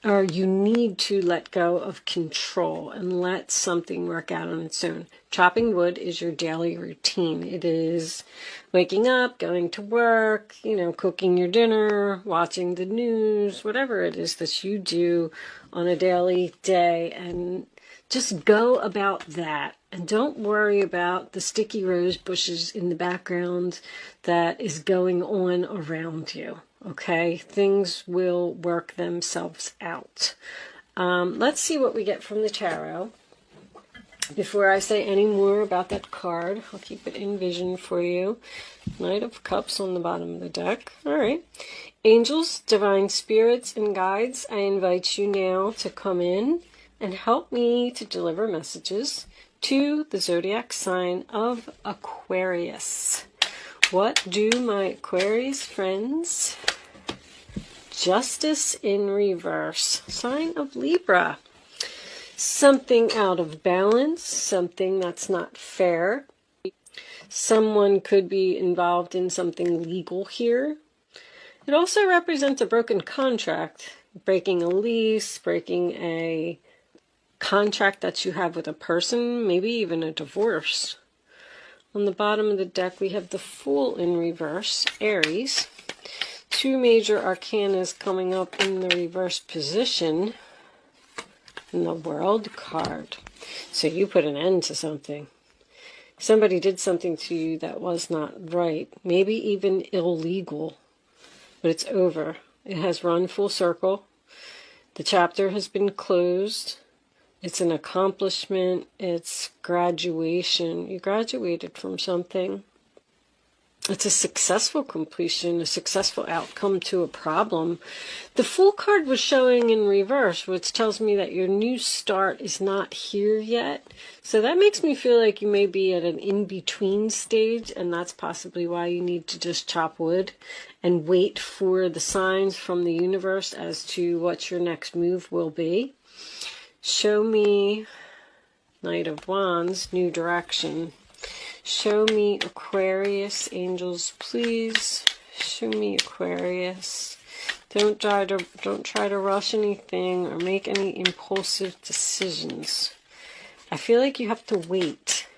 or you need to let go of control and let something work out on its own. Chopping wood is your daily routine. It is waking up, going to work, cooking your dinner, watching the news, whatever it is that you do on a daily day, and just go about that. And don't worry about the sticky rose bushes in the background that is going on around you. Okay, things will work themselves out. Let's see what we get from the tarot. Before I say any more about that card, I'll keep it in vision for you. Knight of Cups on the bottom of the deck. All right. Angels, divine spirits, and guides, I invite you now to come in and help me to deliver messages to the zodiac sign of Aquarius. What do my Aquarius friends? Justice in reverse. Sign of Libra. Something out of balance, something that's not fair. Someone could be involved in something legal here. It also represents a broken contract, breaking a lease, breaking a contract that you have with a person, maybe even a divorce. On the bottom of the deck, we have the Fool in reverse, Aries. Two major arcanas coming up in the reverse position. And the World card. So you put an end to something. Somebody did something to you that was not right. Maybe even illegal. But it's over. It has run full circle. The chapter has been closed. It's an accomplishment. It's graduation. You graduated from something. It's a successful completion, a successful outcome to a problem. The Fool card was showing in reverse, which tells me that your new start is not here yet. So that makes me feel like you may be at an in-between stage, and that's possibly why you need to just chop wood and wait for the signs from the universe as to what your next move will be. Show me, Knight of Wands, new direction. Show me Aquarius, angels, please. Show me Aquarius. Don't try to rush anything or make any impulsive decisions. I feel like you have to wait.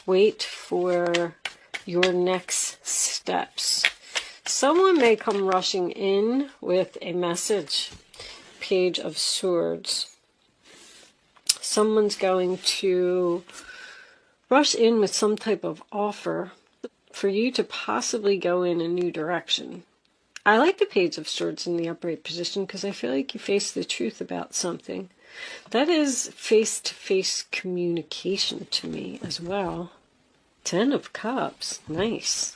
Wait for your next steps. Someone may come rushing in with a message. Page of Swords. Someone's going to rush in with some type of offer for you to possibly go in a new direction. I like the Page of Swords in the upright position because I feel like you face the truth about something. That is face-to-face communication to me as well. 10 of Cups. Nice.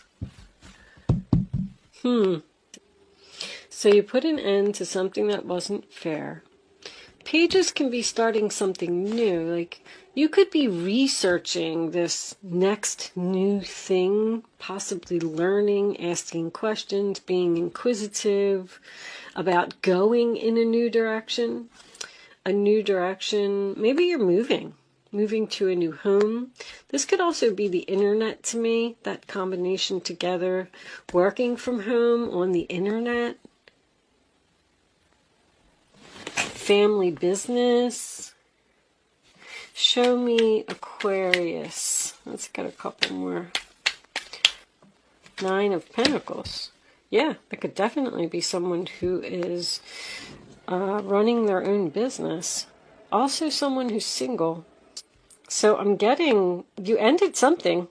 So you put an end to something that wasn't fair. Pages can be starting something new. Like, you could be researching this next new thing, possibly learning, asking questions, being inquisitive about going in a new direction. A new direction. Maybe you're moving to a new home. This could also be the internet to me, that combination together. Working from home on the internet. Family business. Show me Aquarius. Let's get a couple more. 9 of Pentacles. Yeah, that could definitely be someone who is running their own business. Also someone who's single. So I'm getting, you ended something.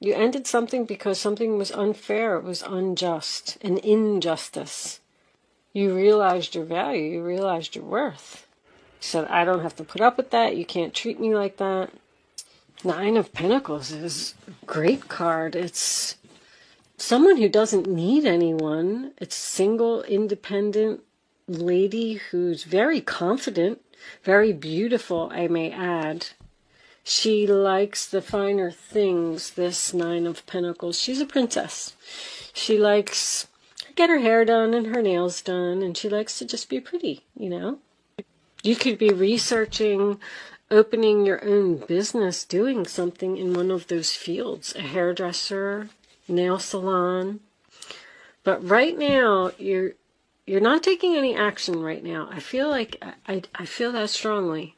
You ended something because something was unfair. It was unjust. An injustice. You realized your value. You realized your worth. You said, I don't have to put up with that. You can't treat me like that. 9 of Pentacles is a great card. It's someone who doesn't need anyone. It's single, independent lady who's very confident, very beautiful, I may add. She likes the finer things, this 9 of Pentacles. She's a princess. She likes to get her hair done and her nails done, and she likes to just be pretty, you know. You could be researching opening your own business, doing something in one of those fields, a hairdresser, nail salon. But right now, you're not taking any action right now. I feel like, I feel that strongly.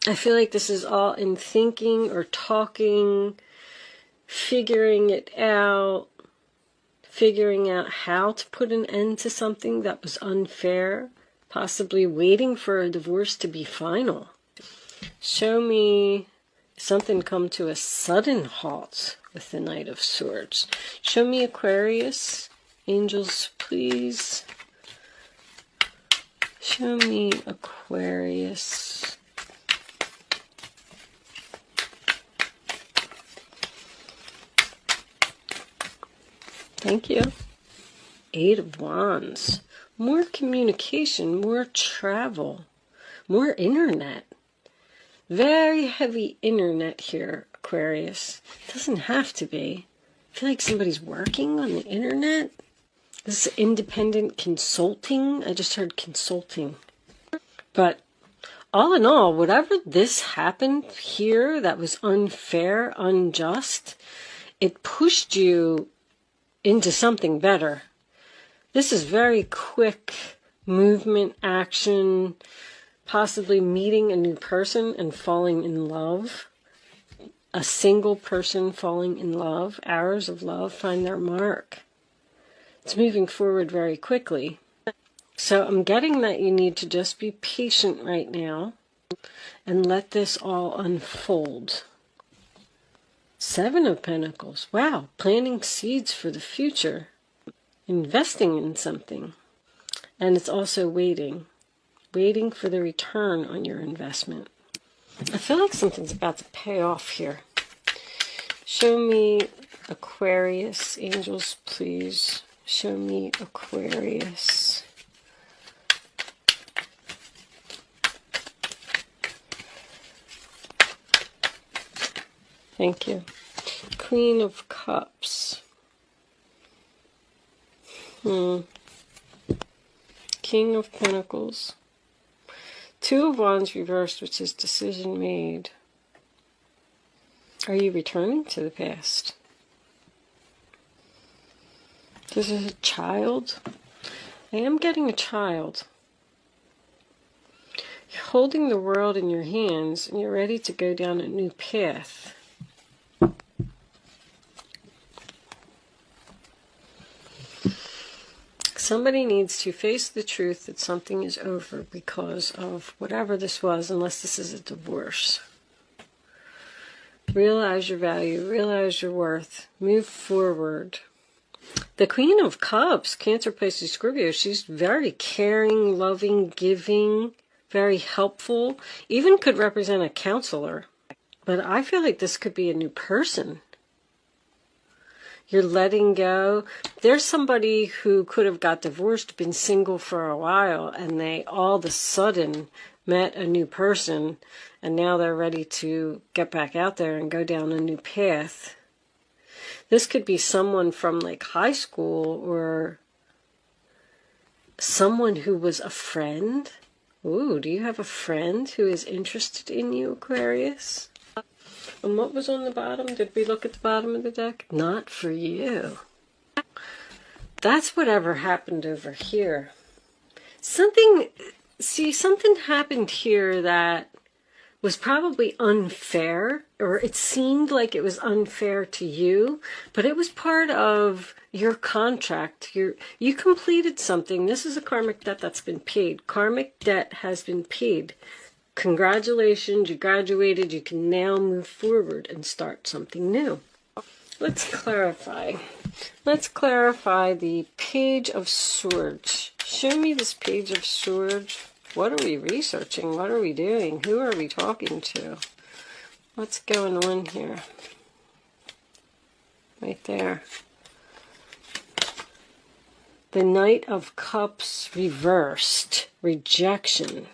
I feel like this is all in thinking or talking, figuring it out, figuring out how to put an end to something that was unfair, possibly waiting for a divorce to be final. Show me something come to a sudden halt with the Knight of Swords. Show me Aquarius. Angels, please. Show me Aquarius. Thank you. Eight of Wands. More communication, more travel, more internet. Very heavy internet here, Aquarius. Doesn't have to be. I feel like somebody's working on the internet. This is independent consulting. I just heard consulting. But all in all, whatever this happened here that was unfair, unjust, it pushed you into something better. This is very quick movement, action, possibly meeting a new person and falling in love. A single person falling in love. Arrows of love find their mark. It's moving forward very quickly. So I'm getting that you need to just be patient right now and let this all unfold. Seven of Pentacles. Wow, planting seeds for the future. Investing in something. And it's also waiting for the return on your investment. I feel like something's about to pay off here. Show me Aquarius. Angels, please. Show me Aquarius. Thank you. Queen of Cups. King of Pentacles. Two of Wands reversed, which is decision made. Are you returning to the past? This is a child. I am getting a child. You're holding the world in your hands and you're ready to go down a new path. Somebody needs to face the truth that something is over because of whatever this was, unless this is a divorce. Realize your value, realize your worth, move forward. The Queen of Cups, Cancer, Pisces, Scorpio, she's very caring, loving, giving, very helpful, even could represent a counselor. But I feel like this could be a new person. You're letting go. There's somebody who could have got divorced, been single for a while, and they all of a sudden met a new person, and now they're ready to get back out there and go down a new path. This could be someone from like high school or someone who was a friend. Ooh, do you have a friend who is interested in you, Aquarius? And what was on the bottom? Did we look at the bottom of the deck? Not for you. That's whatever happened over here. Something happened here that was probably unfair, or it seemed like it was unfair to you, but it was part of your contract. You completed something. This is a karmic debt that's been paid. Karmic debt has been paid. Congratulations, you graduated. You can now move forward and start something new. Let's clarify. Let's clarify the Page of Swords. Show me this Page of Swords. What are we researching? What are we doing? Who are we talking to? What's going on here? Right there. The Knight of Cups reversed. Rejection.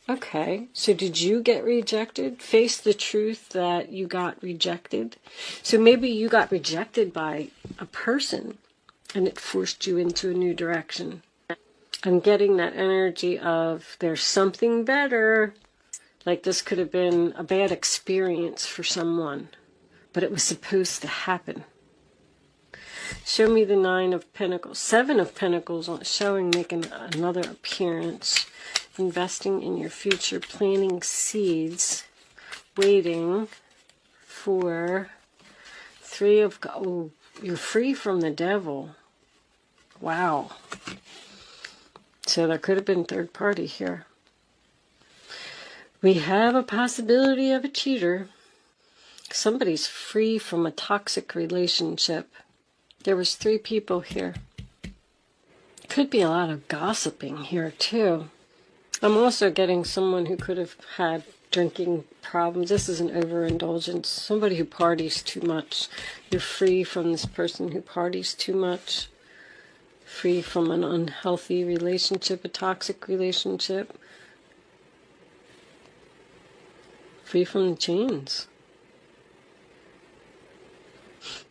Okay, so did you get rejected? Face the truth that you got rejected. So maybe you got rejected by a person and it forced you into a new direction. I'm getting that energy of there's something better. Like this could have been a bad experience for someone, but it was supposed to happen. Show me the Nine of Pentacles. Seven of Pentacles showing, making another appearance. Investing in your future, planting seeds, waiting for Three of... Oh, you're free from the devil. Wow. So there could have been third party here. We have a possibility of a cheater. Somebody's free from a toxic relationship. There was 3 people here. Could be a lot of gossiping here too. I'm also getting someone who could have had drinking problems. This is an overindulgence. Somebody who parties too much. You're free from this person who parties too much. Free from an unhealthy relationship, a toxic relationship. Free from the chains.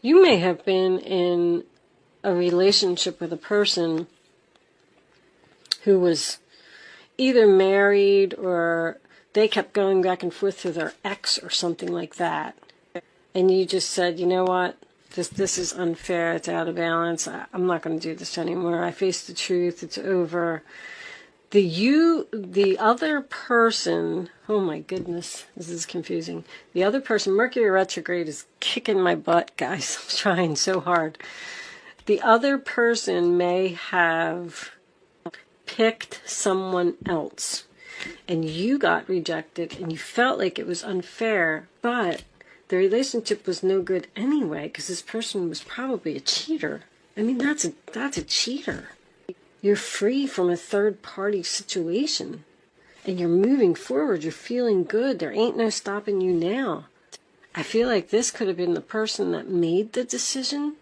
You may have been in a relationship with a person who was either married or they kept going back and forth to their ex or something like that. And you just said, you know what? This is unfair. It's out of balance. I'm not going to do this anymore. I face the truth. It's over. The other person, oh my goodness, this is confusing. The other person, Mercury retrograde is kicking my butt, guys. I'm trying so hard. The other person may have picked someone else and you got rejected and you felt like it was unfair, but the relationship was no good anyway because this person was probably a cheater. I mean, that's a cheater. You're free from a third-party situation, and you're moving forward. You're feeling good. There ain't no stopping you now. I feel like this could have been the person that made the decision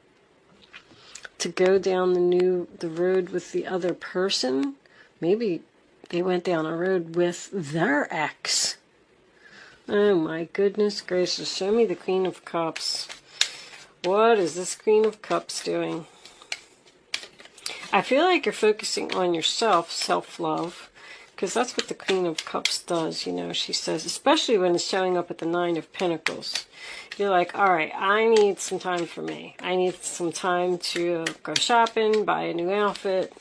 to go down the road with the other person. Maybe they went down a road with their ex. Oh my goodness gracious. Show me the Queen of Cups. What is this Queen of Cups doing? I feel like you're focusing on yourself, self-love, because that's what the Queen of Cups does, you know. She says, especially when it's showing up at the Nine of Pentacles. You're like, all right, I need some time for me. I need some time to go shopping, buy a new outfit,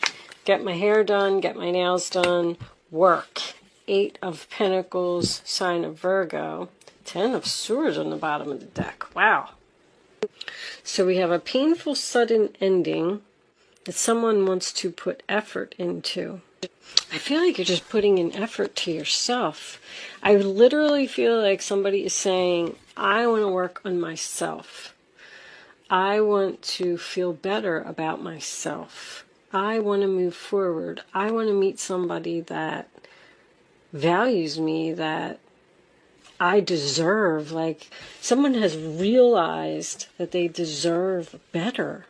get my hair done, get my nails done, work. 8 of Pentacles, sign of Virgo. 10 of Swords on the bottom of the deck. Wow. So we have a painful sudden ending that someone wants to put effort into. I feel like you're just putting in effort to yourself. I literally feel like somebody is saying, I want to work on myself. I want to feel better about myself. I want to move forward. I want to meet somebody that values me, that I deserve. Like, someone has realized that they deserve better.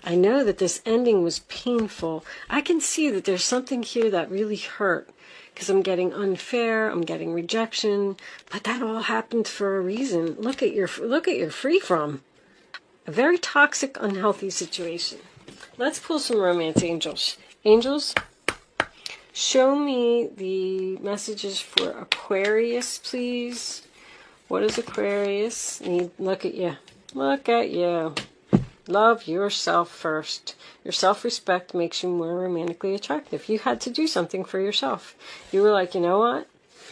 I know that this ending was painful. I can see that there's something here that really hurt because I'm getting unfair, I'm getting rejection, but that all happened for a reason. Look at your free from. A very toxic, unhealthy situation. Let's pull some romance angels. Angels, show me the messages for Aquarius, please. What does Aquarius need? Look at you. Look at you. Love yourself first. Your self-respect makes you more romantically attractive. You had to do something for yourself. You were like, you know what?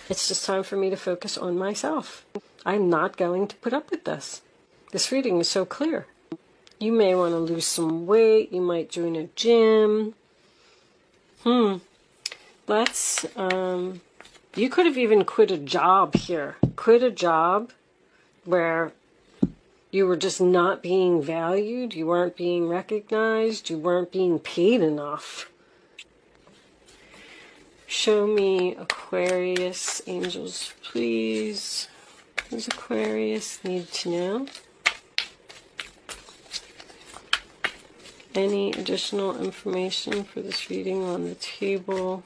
It's just time for me to focus on myself. I'm not going to put up with this. This reading is so clear. You may want to lose some weight. You might join a gym. Let's, you could have even quit a job here. Quit a job where you were just not being valued, you weren't being recognized, you weren't being paid enough. Show me Aquarius, angels, please. What does Aquarius need to know? Any additional information for this reading on the table?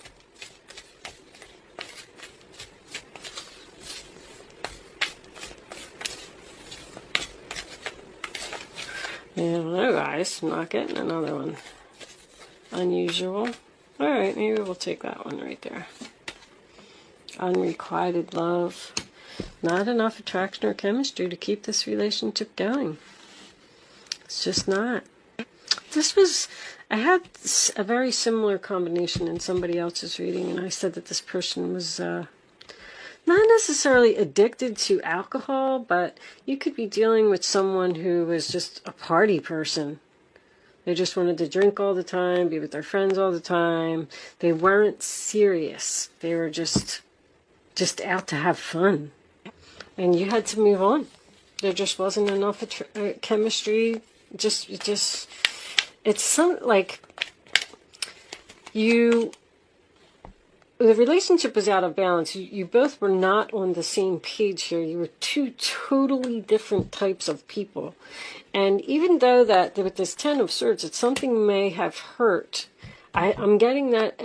Yeah, no, guys, I'm not getting another one. Unusual. Alright, maybe we'll take that one right there. Unrequited love. Not enough attraction or chemistry to keep this relationship going. It's just not. I had a very similar combination in somebody else's reading, and I said that this person was not necessarily addicted to alcohol, but you could be dealing with someone who was just a party person. They just wanted to drink all the time, be with their friends all the time. They weren't serious. They were just out to have fun. And you had to move on. There just wasn't enough chemistry. It's like the relationship was out of balance. You both were not on the same page here. You were two totally different types of people. And even though that with this Ten of Swords, it's something may have hurt, I'm getting that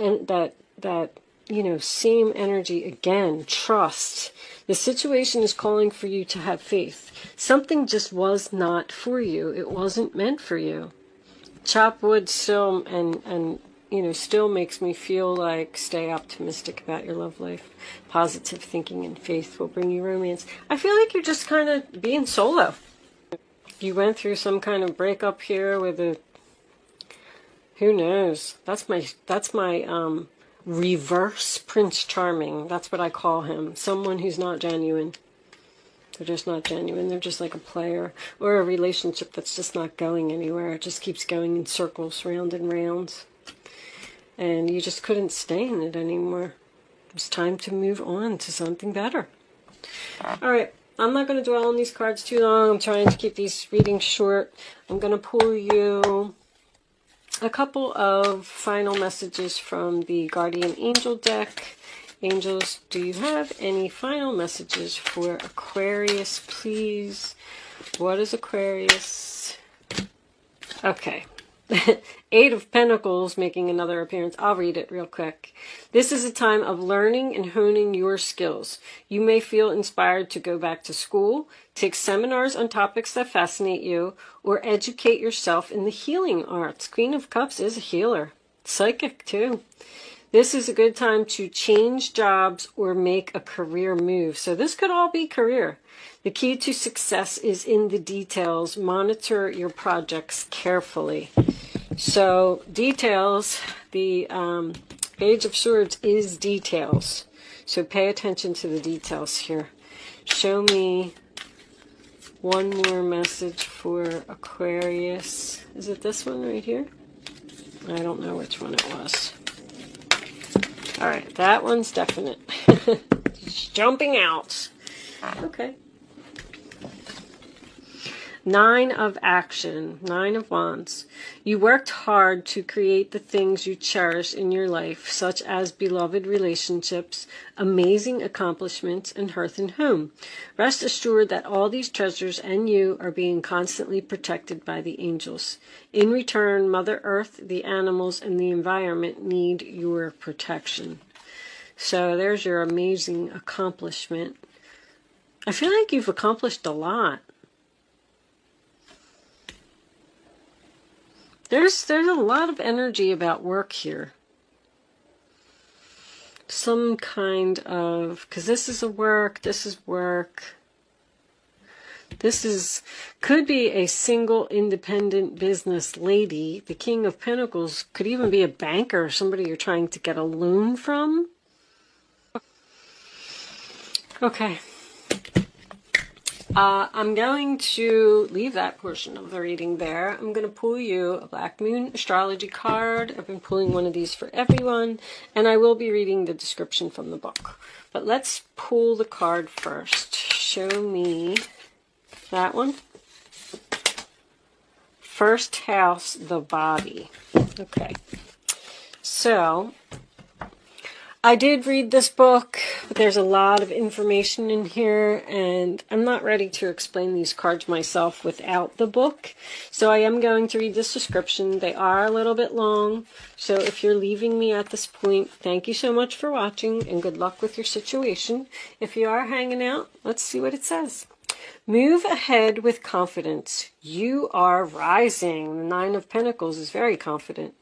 same energy again. Trust. The situation is calling for you to have faith. Something just was not for you. It wasn't meant for you. Chop wood still and still makes me feel like stay optimistic about your love life. Positive thinking and faith will bring you romance. I feel like you're just kind of being solo. You went through some kind of breakup here with who knows? That's my reverse Prince Charming. That's what I call him. Someone who's not genuine. They're just not genuine. They're just like a player or a relationship that's just not going anywhere. It just keeps going in circles, round and round. And you just couldn't stay in it anymore. It was time to move on to something better. All right. I'm not going to dwell on these cards too long. I'm trying to keep these readings short. I'm going to pull you a couple of final messages from the Guardian Angel deck. Angels, do you have any final messages for Aquarius, please? What is Aquarius? Okay. Eight of Pentacles making another appearance. I'll read it real quick. This is a time of learning and honing your skills. You may feel inspired to go back to school, take seminars on topics that fascinate you, or educate yourself in the healing arts. Queen of Cups is a healer. Psychic, too. This is a good time to change jobs or make a career move. So this could all be career. The key to success is in the details. Monitor your projects carefully. So details, the Page of Swords is details. So pay attention to the details here. Show me one more message for Aquarius. Is it this one right here? I don't know which one it was. All right, that one's definite. Just jumping out. Okay. Nine of Action, Nine of Wands. You worked hard to create the things you cherish in your life, such as beloved relationships, amazing accomplishments, and hearth and home. Rest assured that all these treasures and you are being constantly protected by the angels. In return, Mother Earth, the animals, and the environment need your protection. So there's your amazing accomplishment. I feel like you've accomplished a lot. There's a lot of energy about work here. Some kind of, because this is work. This could be a single independent business lady. The King of Pentacles could even be a banker, somebody you're trying to get a loan from. Okay. I'm going to leave that portion of the reading there. I'm going to pull you a Black Moon astrology card. I've been pulling one of these for everyone, and I will be reading the description from the book. But let's pull the card first. Show me that one. First house, the body. Okay. So I did read this book, but there's a lot of information in here, and I'm not ready to explain these cards myself without the book. So I am going to read this description. They are a little bit long, so if you're leaving me at this point, thank you so much for watching, and good luck with your situation. If you are hanging out, let's see what it says. Move ahead with confidence. You are rising. The Nine of Pentacles is very confident.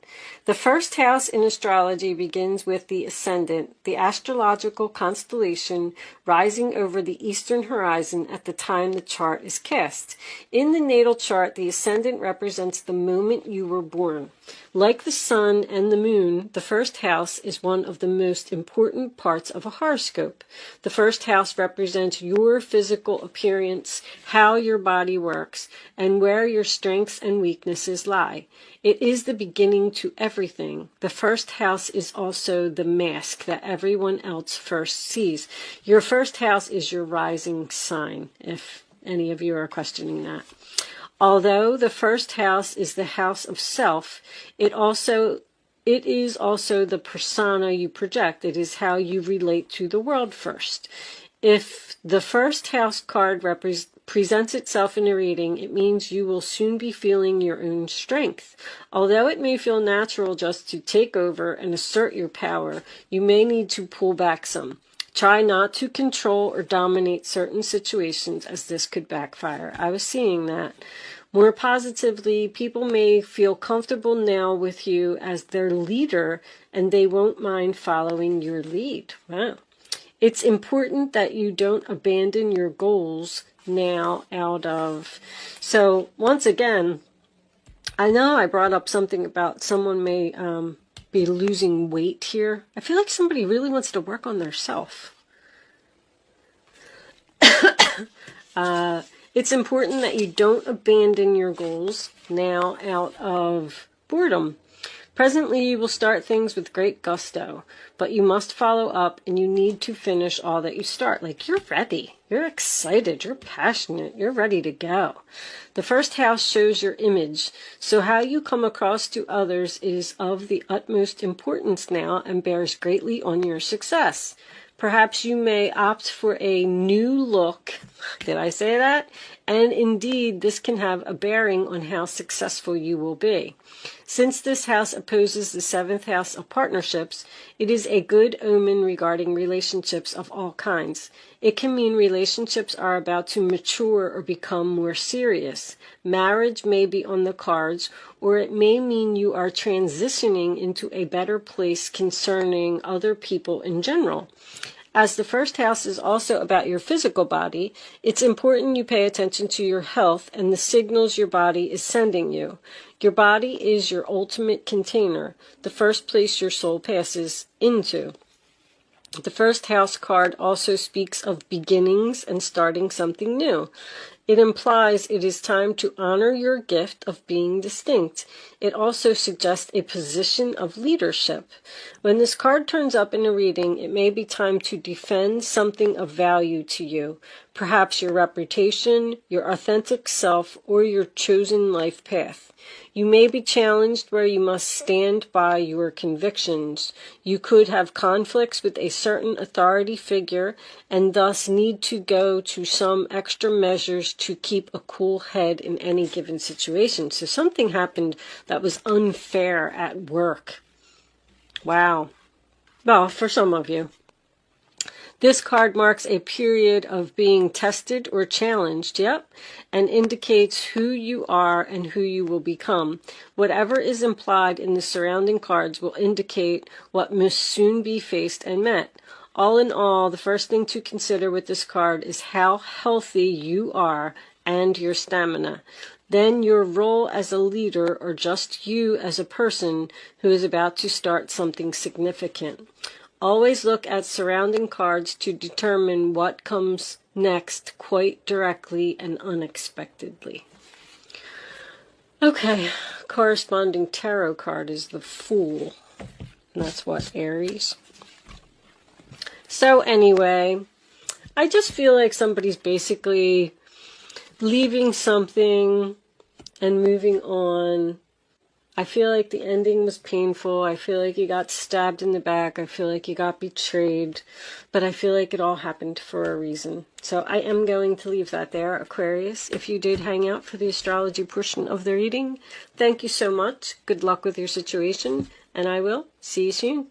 The first house in astrology begins with the ascendant, the astrological constellation rising over the eastern horizon at the time the chart is cast. In the natal chart, the ascendant represents the moment you were born. Like the sun and the moon, the first house is one of the most important parts of a horoscope. The first house represents your physical appearance, how your body works, and where your strengths and weaknesses lie. It is the beginning to everything. The first house is also the mask that everyone else first sees. Your first house is your rising sign, if any of you are questioning that. Although the first house is the house of self, it is also the persona you project. It is how you relate to the world first. If the first house card presents itself in a reading, it means you will soon be feeling your own strength. Although it may feel natural just to take over and assert your power, you may need to pull back some. Try not to control or dominate certain situations, as this could backfire. I was seeing that. More positively, people may feel comfortable now with you as their leader, and they won't mind following your lead. Wow. It's important that you don't abandon your goals now out of... So, once again, I know I brought up something about someone may be losing weight here. I feel like somebody really wants to work on their self. It's important that you don't abandon your goals now out of boredom. Presently, you will start things with great gusto, but you must follow up and you need to finish all that you start. Like, you're ready. You're excited. You're passionate. You're ready to go. The first house shows your image, so how you come across to others is of the utmost importance now and bears greatly on your success. Perhaps you may opt for a new look. Did I say that? And indeed, this can have a bearing on how successful you will be. Since this house opposes the seventh house of partnerships, it is a good omen regarding relationships of all kinds. It can mean relationships are about to mature or become more serious. Marriage may be on the cards, or it may mean you are transitioning into a better place concerning other people in general. As the first house is also about your physical body, it's important you pay attention to your health and the signals your body is sending you. Your body is your ultimate container, the first place your soul passes into. The first house card also speaks of beginnings and starting something new. It implies it is time to honor your gift of being distinct. It also suggests a position of leadership. When this card turns up in a reading, it may be time to defend something of value to you, perhaps your reputation, your authentic self, or your chosen life path. You may be challenged where you must stand by your convictions. You could have conflicts with a certain authority figure and thus need to go to some extra measures to keep a cool head in any given situation. So something happened that was unfair at work. Wow. Well, for some of you. This card marks a period of being tested or challenged, and indicates who you are and who you will become. Whatever is implied in the surrounding cards will indicate what must soon be faced and met. All in all, the first thing to consider with this card is how healthy you are and your stamina. Then your role as a leader, or just you as a person who is about to start something significant. Always look at surrounding cards to determine what comes next quite directly and unexpectedly. Okay, corresponding tarot card is the Fool. And that's what, Aries? So anyway, I just feel like somebody's basically leaving something and moving on. I feel like the ending was painful. I feel like you got stabbed in the back. I feel like you got betrayed. But I feel like it all happened for a reason. So I am going to leave that there, Aquarius. If you did hang out for the astrology portion of the reading, thank you so much. Good luck with your situation. And I will see you soon.